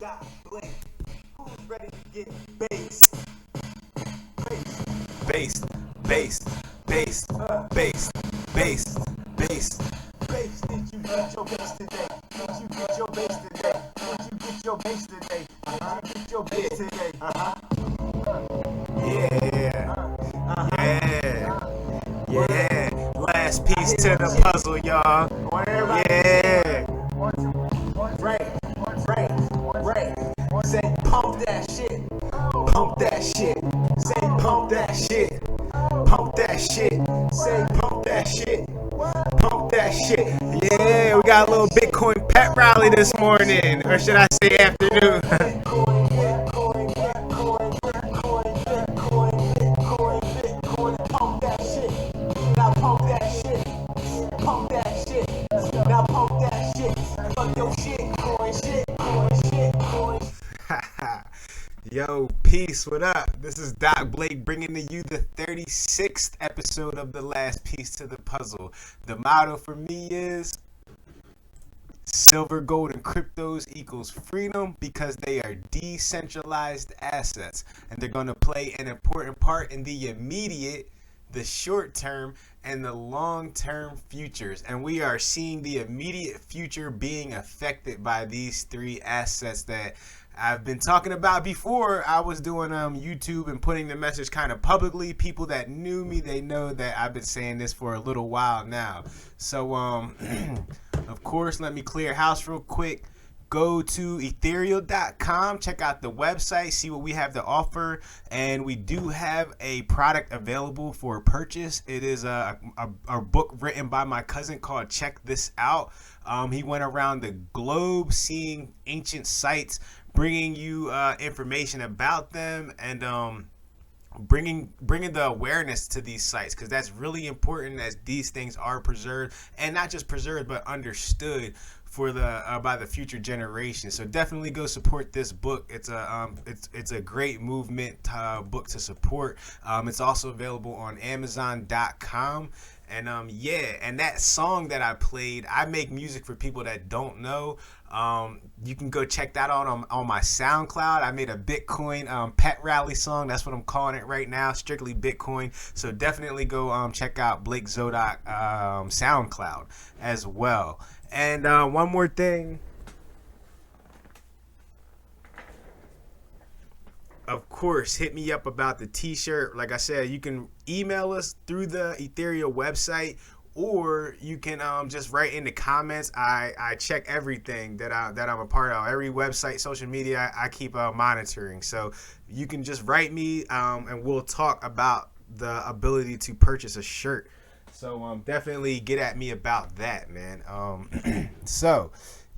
Doc Blink. Who's ready to get based? Based, based, based, based, based, based. Base, did you get your base today? Did you get your base today? Did you get your base today? Did you get your base today? Yeah. Last piece to the puzzle, y'all. Yeah. Right. Say pump that shit. Pump that shit. Say pump that shit. Pump that shit. Say pump that shit. Pump that shit. Yeah, we got a little Bitcoin pep rally this morning. Or should I say afternoon? Pump that shit. Now pump that shit. Pump that shit. Now pump that shit. Fuck your shit, coin shit. Yo, peace, what up? This is Doc Blake bringing to you the 36th episode of the last piece to the puzzle. The motto for me is silver, gold, and cryptos equals freedom because they are decentralized assets and they're going to play an important part in the immediate, the short term, and the long term futures. And we are seeing the immediate future being affected by these three assets that I've been talking about before. I was doing YouTube and putting the message kind of publicly. People that knew me, they know that I've been saying this for a little while now. So of course, let me clear house real quick. Go to ethereal.com, check out the website, see what we have to offer, and we do have a product available for purchase. It is a book written by my cousin called Check This Out. He went around the globe seeing ancient sites, bringing you information about them, and bringing the awareness to these sites, because that's really important as these things are preserved, and not just preserved but understood for the by the future generation. So definitely go support this book. It's a great movement book to support. It's also available on Amazon.com. And and that song that I played, I make music for people that don't know. You can go check that out on my SoundCloud. I made a Bitcoin pet rally song. That's what I'm calling it right now, strictly Bitcoin. So definitely go check out Blake Zodoc SoundCloud as well. And one more thing. Of course, hit me up about the t-shirt. Like I said, you can email us through the Ethereal website, or you can just write in the comments. I check everything that I'm a part of. Every website, social media, I keep monitoring. So you can just write me and we'll talk about the ability to purchase a shirt. So definitely get at me about that, man. So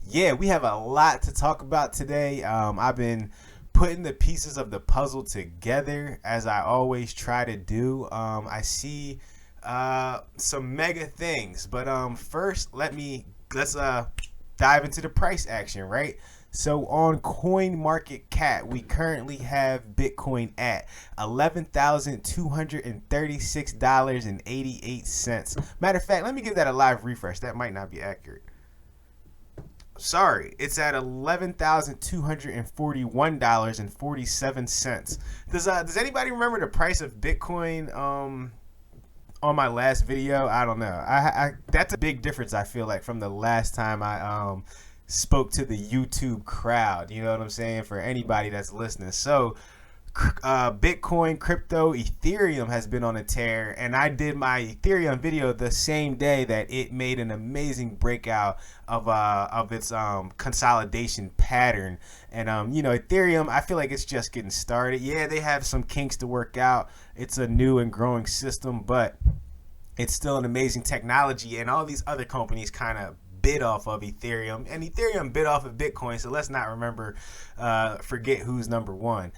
yeah, we have a lot to talk about today. I've been putting the pieces of the puzzle together as I always try to do. I see some mega things, but first let's dive into the price action, right? So on CoinMarketCap, we currently have Bitcoin at $11,236.88. Matter of fact, let me give that a live refresh. That might not be accurate. Sorry, it's at $11,241.47. Does anybody remember the price of Bitcoin on my last video? I don't know. I that's a big difference, I feel like, from the last time I spoke to the YouTube crowd. You know what I'm saying? For anybody that's listening. So Bitcoin, crypto, Ethereum has been on a tear, and I did my Ethereum video the same day that it made an amazing breakout of its consolidation pattern. And Ethereum, I feel like it's just getting started. Yeah, they have some kinks to work out. It's a new and growing system, but it's still an amazing technology, and all these other companies kind of bid off of Ethereum, and Ethereum bid off of Bitcoin. So let's not forget who's number one.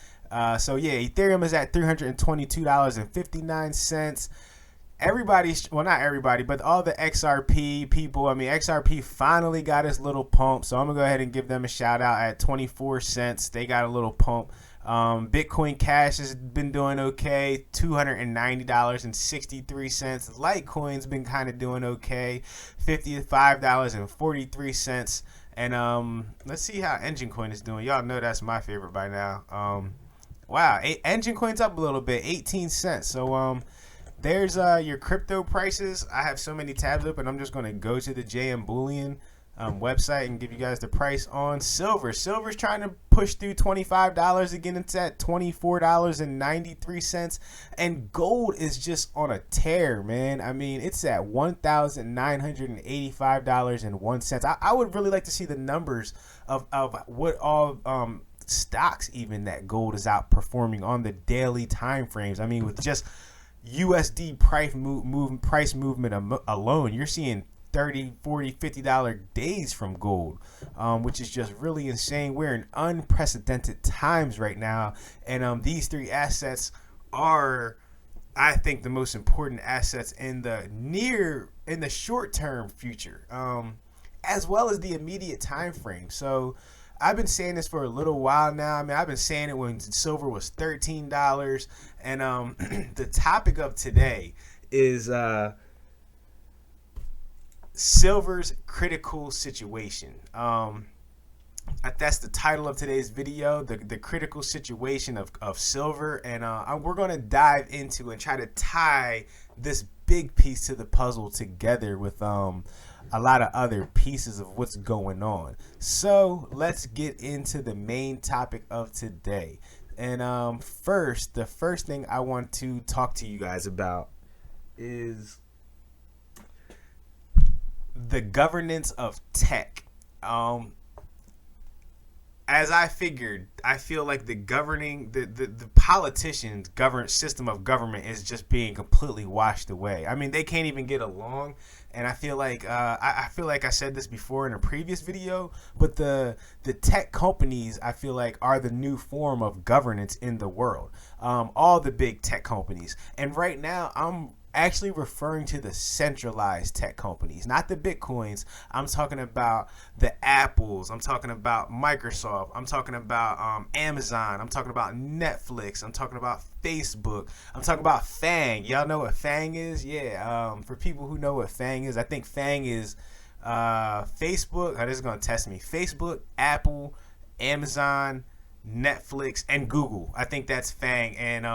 So yeah, Ethereum is at $322.59. Well, not everybody, but all the XRP people. I mean, XRP finally got its little pump, so I'm gonna go ahead and give them a shout out at 24 cents. They got a little pump. Bitcoin Cash has been doing okay, $290.63. Litecoin's been kind of doing okay, $55.43. And let's see how Engine Coin is doing. Y'all know that's my favorite by now. Wow, Engine Coin's up a little bit, 18 cents. So there's your crypto prices. I have so many tabs up, and I'm just going to go to the JM Bullion website and give you guys the price on silver. Silver's trying to push through $25 again. It's at $24.93, and gold is just on a tear, man. I mean, it's at $1,985.01. I would really like to see the numbers of what all stocks even that gold is outperforming on the daily time frames. I mean, with just USD price movement alone, you're seeing $30, $40, $50 days from gold, which is just really insane. We're in unprecedented times right now, and these three assets are, I think, the most important assets in the short-term future, as well as the immediate time frame. So I've been saying this for a little while now. I mean, I've been saying it when silver was $13, and the topic of today is silver's critical situation. That's the title of today's video, the critical situation of silver, and we're going to dive into and try to tie this big piece to the puzzle together with a lot of other pieces of what's going on. So let's get into the main topic of today. And the first thing I want to talk to you guys about is the governance of tech. As I figured, I feel like the politicians' system of government is just being completely washed away. I mean, they can't even get along, and I feel like I said this before in a previous video, but the tech companies, I feel like, are the new form of governance in the world. All the big tech companies, and right now I'm actually referring to the centralized tech companies, not the Bitcoins. I'm talking about the Apples. I'm talking about Microsoft. I'm talking about Amazon. I'm talking about Netflix. I'm talking about Facebook. I'm talking about FANG. Y'all know what FANG is? Yeah. For people who know what FANG is, I think FANG is Facebook. Oh, this is going to test me. Facebook, Apple, Amazon, Netflix, and Google. I think that's FANG. And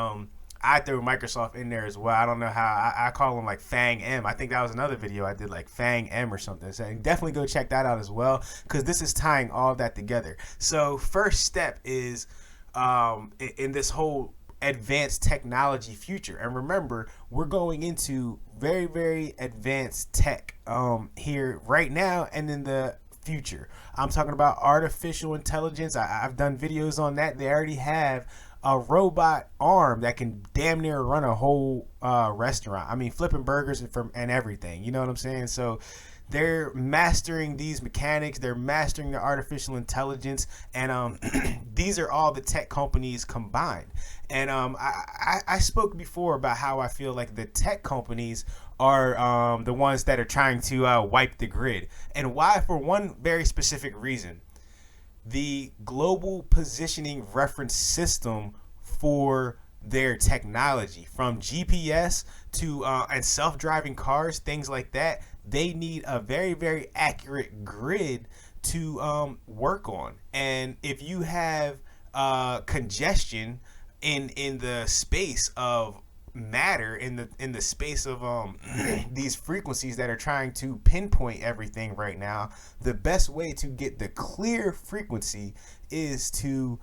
I threw Microsoft in there as well. I don't know how. I call them like Fang M. I think that was another video I did, like Fang M or something. So definitely go check that out as well, because this is tying all that together. So first step is in this whole advanced technology future. And remember, we're going into very, very advanced tech here right now and in the future. I'm talking about artificial intelligence. I've done videos on that. They already have a robot arm that can damn near run a whole restaurant. I mean, flipping burgers and everything. You know what I'm saying? So they're mastering these mechanics. They're mastering the artificial intelligence, and these are all the tech companies combined. And I spoke before about how I feel like the tech companies are the ones that are trying to wipe the grid, and why? For one very specific reason. The global positioning reference system for their technology, from GPS to and self-driving cars, things like that, they need a very, very accurate grid to work on. And if you have congestion in the space of matter, in the space of these frequencies that are trying to pinpoint everything right now, the best way to get the clear frequency is to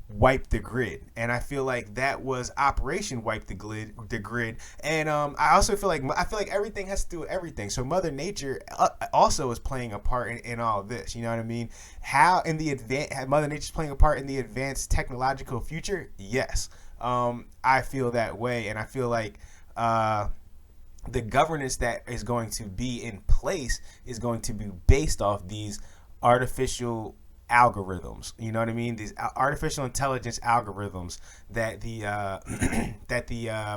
wipe the grid. And I feel like that was Operation Wipe the Grid. And I also feel like everything has to do with everything. So Mother Nature also is playing a part in all of this. You know what I mean? How in the Mother Nature's playing a part in the advanced technological future? Yes. I feel that way, and I feel like the governance that is going to be in place is going to be based off these artificial algorithms. You know what I mean? These artificial intelligence algorithms that the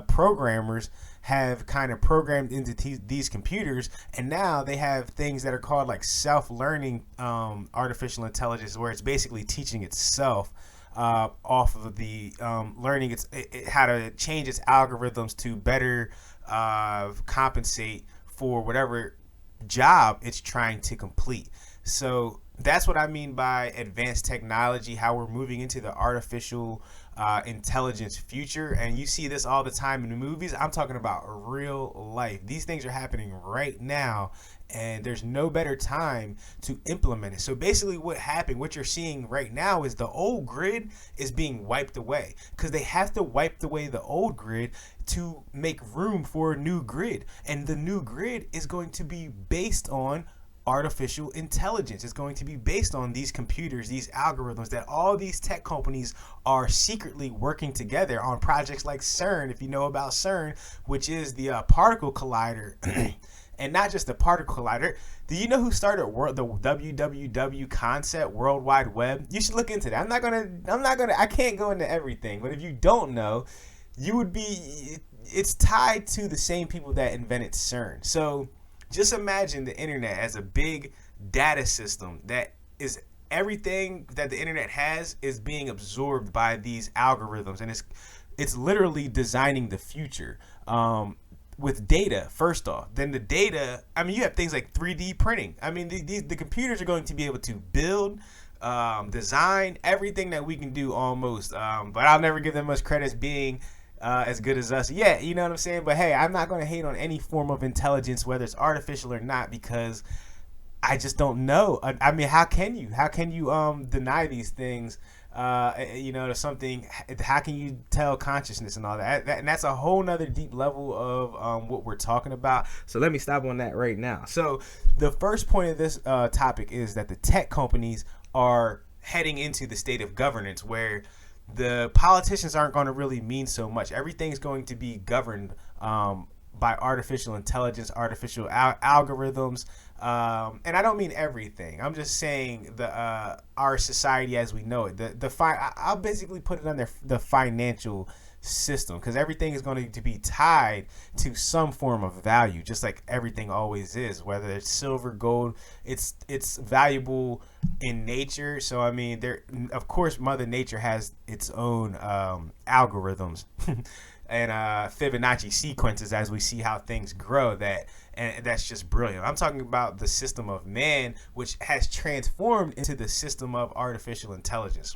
programmers have kind of programmed into these computers, and now they have things that are called like self-learning artificial intelligence, where it's basically teaching itself off of the learning how to change its algorithms to better compensate for whatever job it's trying to complete. So that's what I mean by advanced technology, how we're moving into the artificial intelligence future. And you see this all the time in the movies. I'm talking about real life. These things are happening right now, and there's no better time to implement it. So basically what happened, what you're seeing right now is the old grid is being wiped away, because they have to wipe away the old grid to make room for a new grid. And the new grid is going to be based on artificial intelligence. Is going to be based on these computers, these algorithms that all these tech companies are secretly working together on projects like CERN, if you know about CERN, which is the particle collider. And not just the particle collider. Do you know who started the WWW concept, World Wide Web? You should look into that. I can't go into everything, but if you don't know, it's tied to the same people that invented CERN. So just imagine the internet as a big data system that is everything that the internet has is being absorbed by these algorithms, and it's literally designing the future with data first off. Then the data, I mean, you have things like 3D printing. I mean, the computers are going to be able to build, design everything that we can do almost. But I'll never give them much credit as being as good as us. Yeah, you know what I'm saying? But hey, I'm not going to hate on any form of intelligence, whether it's artificial or not, because I just don't know. I mean, how can you deny these things? To something. How can you tell consciousness and all that? And that's a whole nother deep level of what we're talking about. So let me stop on that right now. So the first point of this topic is that the tech companies are heading into the state of governance where the politicians aren't going to really mean so much. Everything's going to be governed by artificial intelligence, artificial algorithms. And I don't mean everything. I'm just saying our society as we know it. I'll basically put it under the financial system, because everything is going to be tied to some form of value, just like everything always is. Whether it's silver, gold, it's valuable in nature. So I mean, of course, Mother Nature has its own algorithms. And Fibonacci sequences as we see how things grow, and that's just brilliant. I'm talking about the system of man, which has transformed into the system of artificial intelligence.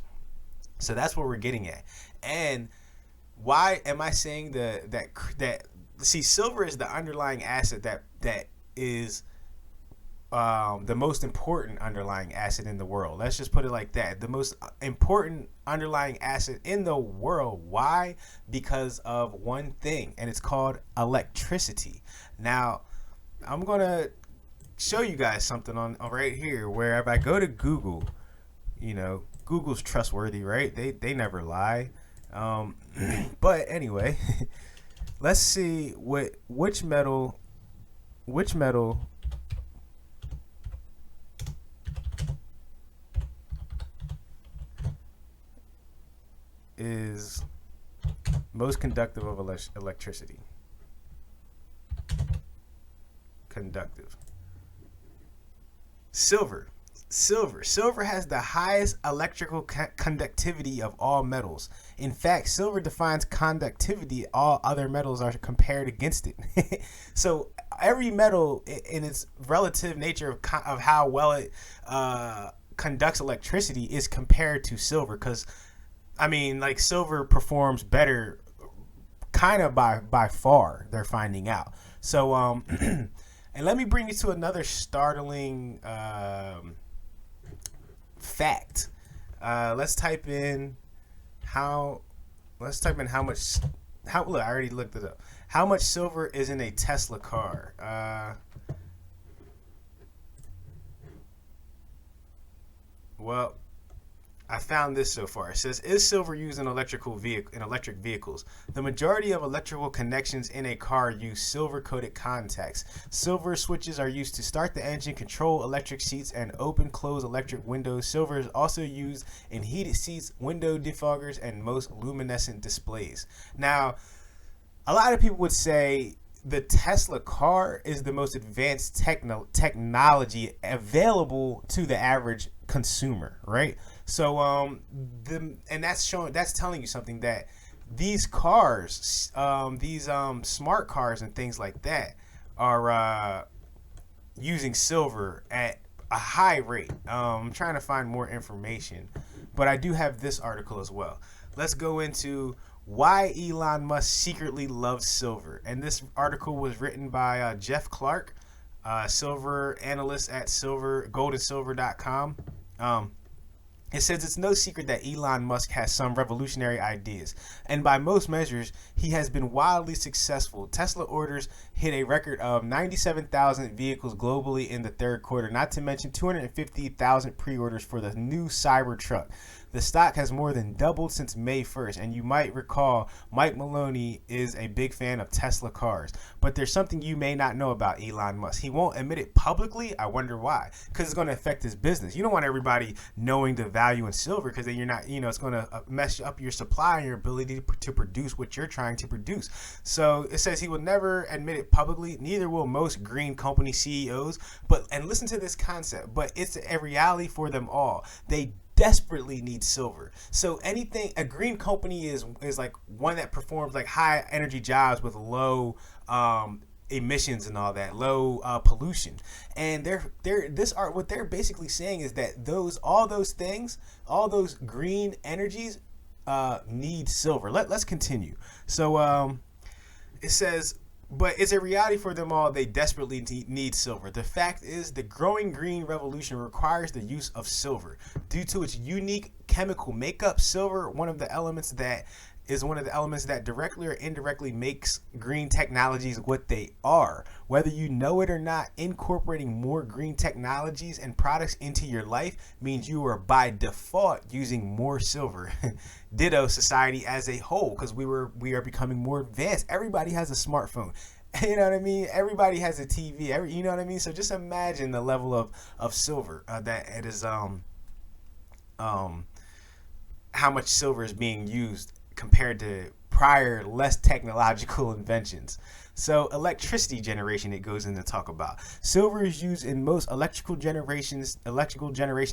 So that's what we're getting at. And why am I saying that silver is the underlying asset that is the most important underlying asset in the world. Let's just put it like that. The most important underlying asset in the world. Why? Because of one thing, and it's called electricity. Now, I'm going to show you guys something on right here, where if I go to Google, Google's trustworthy, right? They never lie. But anyway, let's see which metal is most conductive of electricity. Conductive. Silver has the highest electrical conductivity of all metals. In fact, silver defines conductivity. All other metals are compared against it. So every metal in its relative nature of how well it conducts electricity is compared to silver, because I mean, like, silver performs better kind of by far, they're finding out. So and let me bring you to another startling fact. Let's type in how much, I already looked it up. How much silver is in a Tesla car? Well, I found this so far. It says, is silver used in electric vehicles? The majority of electrical connections in a car use silver-coated contacts. Silver switches are used to start the engine, control electric seats, and open-close electric windows. Silver is also used in heated seats, window defoggers, and most luminescent displays. Now, a lot of people would say the Tesla car is the most advanced technology available to the average consumer, right? So that's telling you something, that these cars, these smart cars and things like that are using silver at a high rate. I'm trying to find more information, but I do have this article as well. Let's go into why Elon Musk secretly loves silver. And this article was written by Jeff Clark, silver analyst at goldandsilver.com. It says it's no secret that Elon Musk has some revolutionary ideas, and by most measures, he has been wildly successful. Tesla orders hit a record of 97,000 vehicles globally in the third quarter, not to mention 250,000 pre-orders for the new Cybertruck. The stock has more than doubled since May 1st, and you might recall Mike Maloney is a big fan of Tesla cars. But there's something you may not know about Elon Musk. He won't admit it publicly. I wonder why. Because it's going to affect his business. You don't want everybody knowing the value in silver, because then you're not, it's going to mess up your supply and your ability to produce what you're trying to produce. So it says he will never admit it publicly. Neither will most green company CEOs. And listen to this concept, but it's a reality for them all. They desperately need silver. So a green company is like one that performs like high energy jobs with low emissions and all that, low pollution. And what they're basically saying is that all those green energies need silver. Let's continue. So it says, but it's a reality for them all. They desperately need silver. The fact is, the growing green revolution requires the use of silver. Due to its unique chemical makeup, silver, one of the elements that directly or indirectly makes green technologies what they are. Whether you know it or not, incorporating more green technologies and products into your life means you are by default using more silver. Ditto society as a whole, because we are becoming more advanced. Everybody has a smartphone. You know what I mean? Everybody has a TV. You know what I mean? So just imagine the level of silver that it is. How much silver is being used compared to prior less technological inventions. So electricity generation, it goes in to talk about. Silver is used in most electrical generation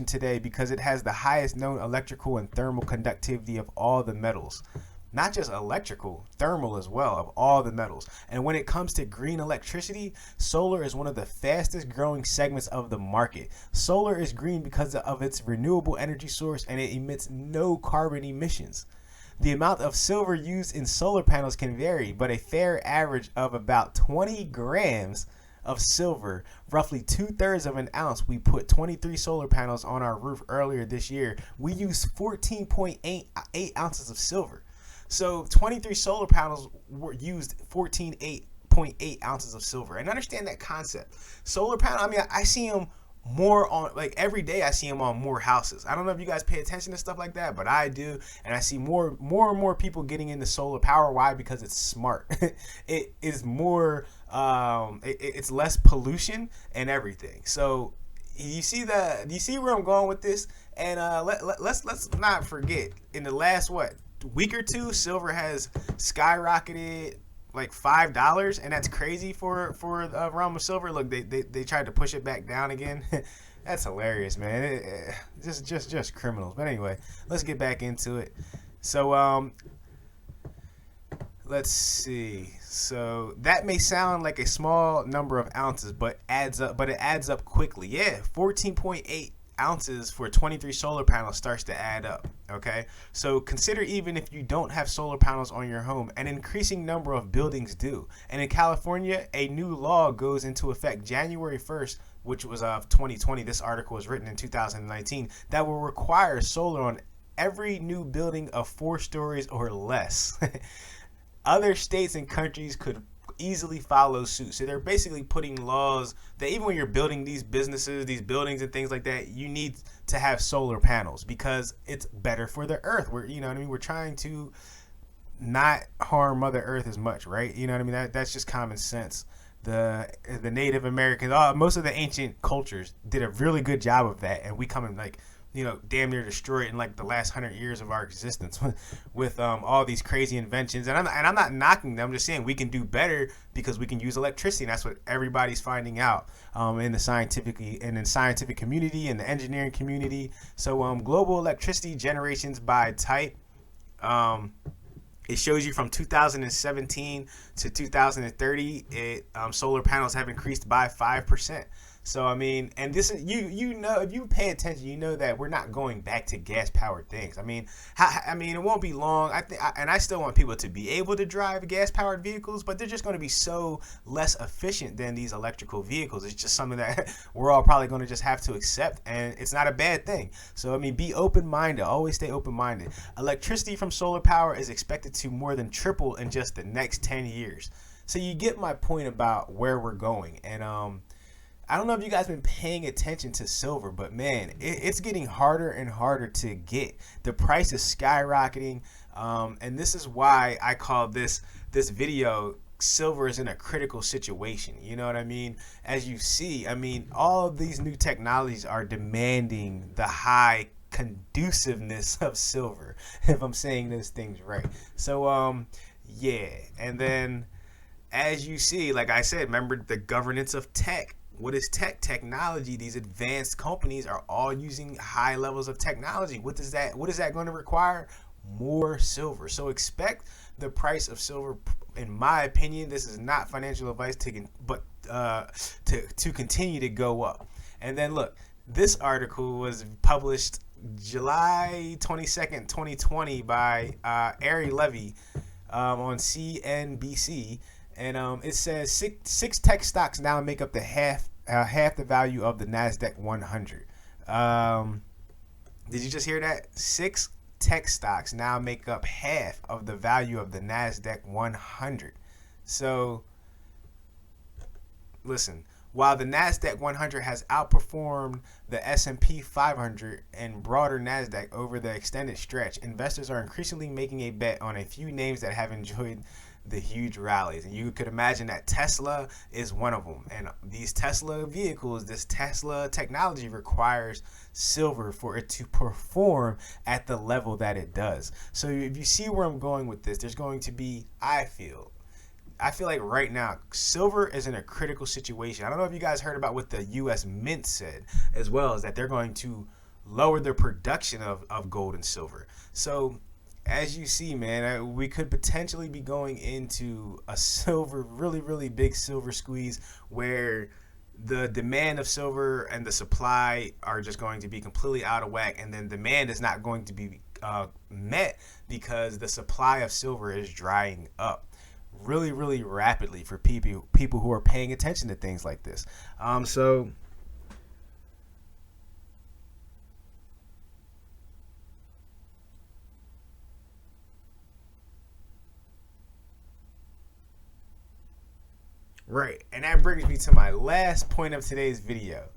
today because it has the highest known electrical and thermal conductivity of all the metals. Not just electrical, thermal as well, of all the metals. And when it comes to green electricity, solar is one of the fastest growing segments of the market. Solar is green because of its renewable energy source, and it emits no carbon emissions. The amount of silver used in solar panels can vary, but a fair average of about 20 grams of silver, roughly 2/3 of an ounce. We put 23 solar panels on our roof earlier this year. We used 14.8 ounces of silver. So 23 solar panels used 14.8 ounces of silver. And understand that concept. Solar panel, I mean, I see them more on, like, every day. I see them on more houses. I don't know if you guys pay attention to stuff like that, but I do. And I see more and more people getting into solar power. Why? Because it's smart. It is more, it's less pollution and everything. So you see where I'm going with this? And let's not forget, in the last week or two, silver has skyrocketed like $5, and that's crazy for a realm of silver. Look, they tried to push it back down again. That's hilarious, man. Just criminals. But anyway, let's get back into it. So let's see. So that may sound like a small number of ounces, but it adds up quickly. Yeah, 14.8 ounces for 23 solar panels starts to add up. Okay, so consider, even if you don't have solar panels on your home, an increasing number of buildings do. And in California, a new law goes into effect January 1st, which was of 2020. This article was written in 2019, that will require solar on every new building of 4 stories or less. Other states and countries could easily follow suit. So they're basically putting laws that even when you're building these businesses, these buildings and things like that, you need to have solar panels because it's better for the earth. We're trying to not harm Mother Earth as much, right? You know what I mean? That's just common sense. The Native Americans, most of the ancient cultures did a really good job of that, and we come in damn near destroy it in like the last 100 years of our existence with all these crazy inventions. And I'm not knocking them. I'm just saying we can do better because we can use electricity. And that's what everybody's finding out in the scientific community and the engineering community. So global electricity generations by type. It shows you from 2017 to 2030, solar panels have increased by 5%. So I mean, and this is you know, if you pay attention, you know that we're not going back to gas powered things. I mean, it won't be long. And I still want people to be able to drive gas powered vehicles, but they're just going to be so less efficient than these electrical vehicles. It's just something that we're all probably going to just have to accept, and it's not a bad thing. So I mean, be open minded. Always stay open minded. Electricity from solar power is expected to more than triple in just the next 10 years. So you get my point about where we're going. And I don't know if you guys been paying attention to silver, but man, it's getting harder and harder to get. The price is skyrocketing, and this is why I call this video "Silver is in a critical situation." You know what I mean? As you see, I mean, all of these new technologies are demanding the high conduciveness of silver, if I'm saying those things right. So yeah, and then as you see, like I said, remember the governance of tech. What is tech? Technology. These advanced companies are all using high levels of technology. What is that going to require? More silver. So expect the price of silver, in my opinion, this is not financial advice, to continue to go up. And then look, this article was published July 22nd, 2020 by Ari Levy on CNBC. And it says six tech stocks now make up the half the value of the NASDAQ 100. Did you just hear that? 6 tech stocks now make up half of the value of the NASDAQ 100. So, listen, while the NASDAQ 100 has outperformed the S&P 500 and broader NASDAQ over the extended stretch, investors are increasingly making a bet on a few names that have enjoyed the huge rallies. And you could imagine that Tesla is one of them. And these Tesla vehicles, this Tesla technology requires silver for it to perform at the level that it does. So if you see where I'm going with this, there's going to be, I feel like right now, silver is in a critical situation. I don't know if you guys heard about what the U.S. Mint said, as well as that they're going to lower their production of gold and silver. So as you see, man, we could potentially be going into a really, really big silver squeeze where the demand of silver and the supply are just going to be completely out of whack, and then demand is not going to be met because the supply of silver is drying up really, really rapidly for people who are paying attention to things like this. So right, and that brings me to my last point of today's video.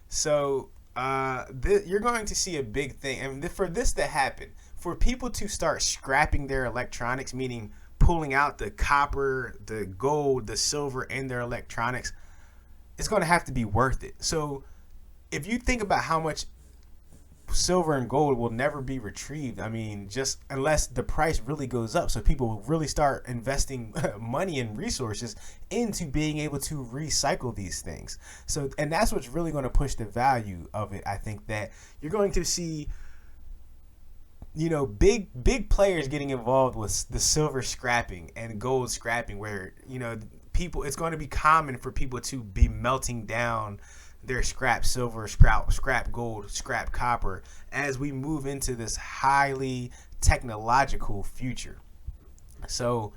So you're going to see a big thing, and for this to happen, for people to start scrapping their electronics, meaning pulling out the copper, the gold, the silver in their electronics, it's going to have to be worth it. So if you think about how much silver and gold will never be retrieved, I mean, just unless the price really goes up, so people will really start investing money and resources into being able to recycle these things. So, and that's what's really going to push the value of it. I think that you're going to see, you know, big players getting involved with the silver scrapping and gold scrapping, where, you know, it's going to be common for people to be melting down their scrap silver, scrap gold, scrap copper as we move into this highly technological future. So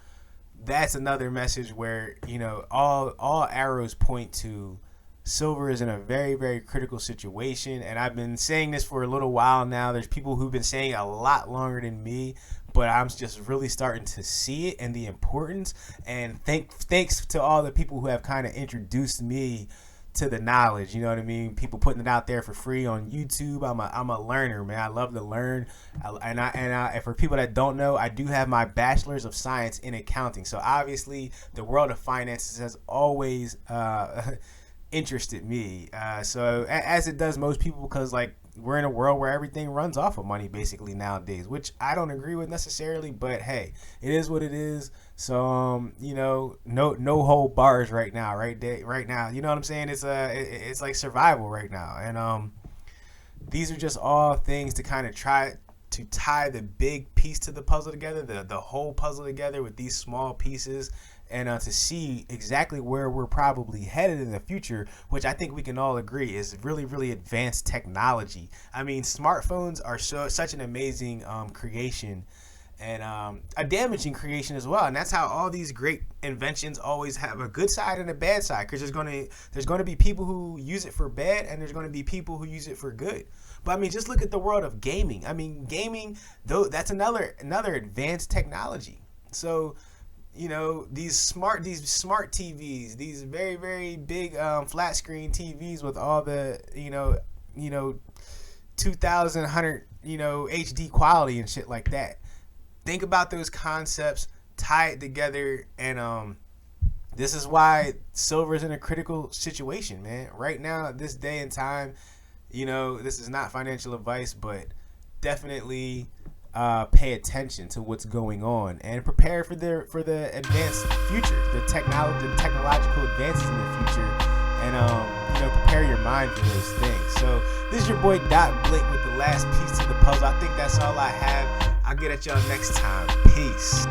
that's another message where, you know, all arrows point to silver is in a very, very critical situation. And I've been saying this for a little while now. There's people who've been saying it a lot longer than me, but I'm just really starting to see it and the importance. And thanks to all the people who have kind of introduced me to the knowledge, you know what I mean? People putting it out there for free on YouTube. I'm a learner, man. I love to learn, and for people that don't know, I do have my bachelor's of science in accounting. So obviously, the world of finances has always interested me. So as it does most people, because like we're in a world where everything runs off of money basically nowadays, which I don't agree with necessarily, but hey, it is what it is. So you know, no hold bars right now, right now. You know what I'm saying? It's like survival right now, and these are just all things to kind of try to tie the big piece to the puzzle together, the whole puzzle together with these small pieces, and to see exactly where we're probably headed in the future, which I think we can all agree is really, really advanced technology. I mean, smartphones are such an amazing creation, and a damaging creation as well. And that's how all these great inventions always have a good side and a bad side, because there's going to be people who use it for bad, and there's going to be people who use it for good. But I mean, just look at the world of gaming. I mean, gaming, though, that's another advanced technology. So, you know, these smart TVs, these very, very big flat screen TVs with all the, you know 2100, HD quality and shit like that. Think about those concepts, tie it together, and this is why silver is in a critical situation, man. Right now, this day and time, this is not financial advice, but definitely pay attention to what's going on and prepare for the advanced future, the technological advances in the future, and prepare your mind for those things. So this is your boy Doc Blake with the last piece to the puzzle. I think that's all I have. I'll get at y'all next time. Peace.